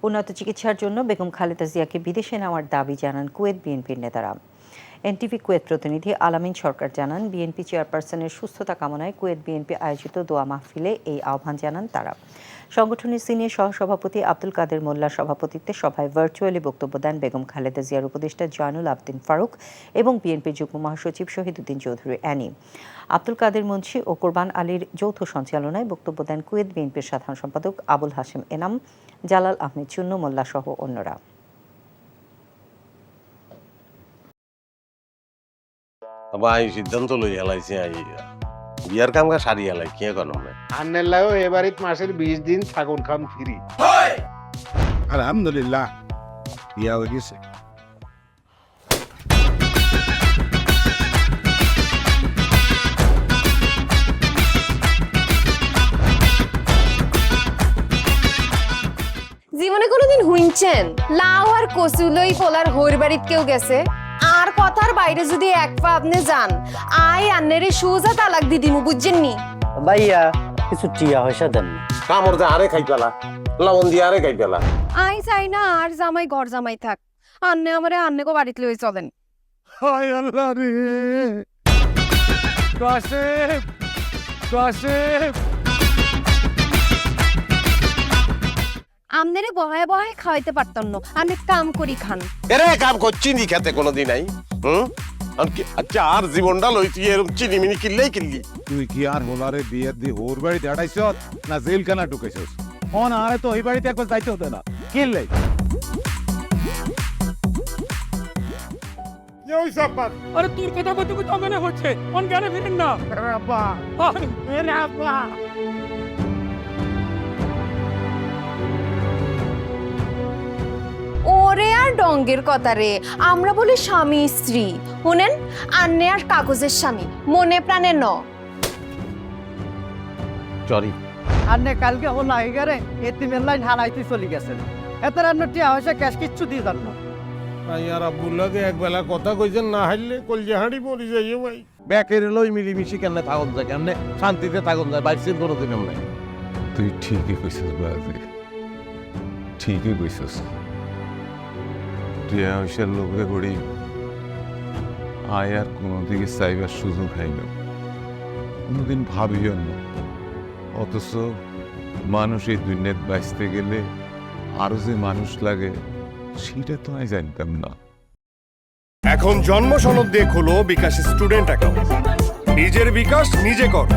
উন্নত চিকিৎসার জন্য বেগম খালেদা জিয়াকে বিদেশে নেওয়ার দাবি জানান কুয়েত বিএনপির নেতারা। এনটিভি কুয়েত প্রতিনিধি আলামিন সরকার জানান, বিএনপি চেয়ারপারসনের সুস্থতা কামনায় কুয়েত বিএনপি আয়োজিত দোয়া মাহফিলে এই আহ্বান জানান তারা। সংগঠনের সিনিয়র সহসভাপতি আব্দুল কাদের মোল্লার সভাপতিত্বে সভায় ভার্চুয়ালি বক্তব্য দেন বেগম খালেদা জিয়ার উপদেষ্টা জয়নুল আবদিন ফারুক এবং বিএনপির যুগ্ম মহাসচিব শহীদুদ্দিন চৌধুরী অ্যানি। আব্দুল কাদের মুন্সি ও কোরবান আলীর যৌথ সঞ্চালনায় বক্তব্য দেন কুয়েত বিএনপির সাধারণ সম্পাদক আবুল হাশেম এনাম, জালাল আহমেদ চুন্নু মোল্লা সহ অন্যরা। ভাই সিদ্ধান্ত লই হেলাইছে বিয়ার কাম সারি হেলাই কি এখন আন্নের লাও এবারিত মাসের 20 দিন ছাগল খান ফ্রি। আলহামদুলিল্লাহ বিয়া হয়ে গেছে। জীবনে কোনোদিন হুইনছেন লাউ আর কচুলই পোলার হোর বাড়িত কেউ গেছে আর কথার বাইরে যদি এক পা আপনি যান আই আন্নেরে সোজা তালাক দি দিমু, বুঝছেন নি? ভাইয়া কিছু টিয়া পয়সা দেন না। কামড় দে আরে খাই পেলা, লবণ দিয়ে আরে খাই পেলা। আই চাই না আর জামাই ঘর জামাই থাক, আন্নে আমারে আন্নে কো বাড়িতে লই চলেন। হায় আল্লাহ রে, কাশেম কাশেম আমনেরে বহায় বহায় খাওয়াইতে পারতাম না, আমি কাম করি খান। এরে কাম করছি নি খেতে কোনোদিন নাই। আচ্ছা আর জীবনটা লই তুই এরকম চিনিমিনি কিনলেই কিনলি। তুই কি আর হোলারে বিয়ের দি হোর বাড়িতে আড়াইছ না জেলখানা ঢুকেছিস? হন আরে তো ওই বাড়িতে একবার যাইতে হতো না, কিনলে আরে তোর কথা বলতে তো মনে হচ্ছে অন জ্ঞানে ফিরেন না। আব্বা আরে আব্বা ওরে আর ডঙ্গের কথা রে, আমরা বলি স্বামী স্ত্রী, শুনেন আন্নে আর কাগজের স্বামী, মনে প্রাণে ন। সরি আন্নে কালকে ও লাইগারে এতিমের লাইন হারাইতে চলে গেছেন, এত রান্না টিয়া পয়সা ক্যাশ কিচ্ছু দিয়ে যান না। ভাই আর আব্বুল্লাহকে একবেলা কথা কইছেন না হাইলে কলজা হাঁড়ি মরি যাইও ভাই। ব্যাকের লই মিলিমিশি কেমনে থাকুন যায়, কেমনে শান্তিতে থাকুন যায়, বাইসের কোনোদিন নাই। তুই ঠিকই কইছিস বাজে, ঠিকই কইছিস। টিয়া পয়সার লোভে গড়ি আয় আর কোনো দিকে চাইবার সুযোগ হয় না, কোনোদিন ভাবিও না। অথচ মানুষ এই দুনিয়াত বাঁচতে গেলে আরো যে মানুষ লাগে সেটা তো আমি জানতাম না। এখন জন্ম সনদ দিয়ে খোলো বিকাশ স্টুডেন্ট অ্যাকাউন্ট। নিজের বিকাশ নিজে কর।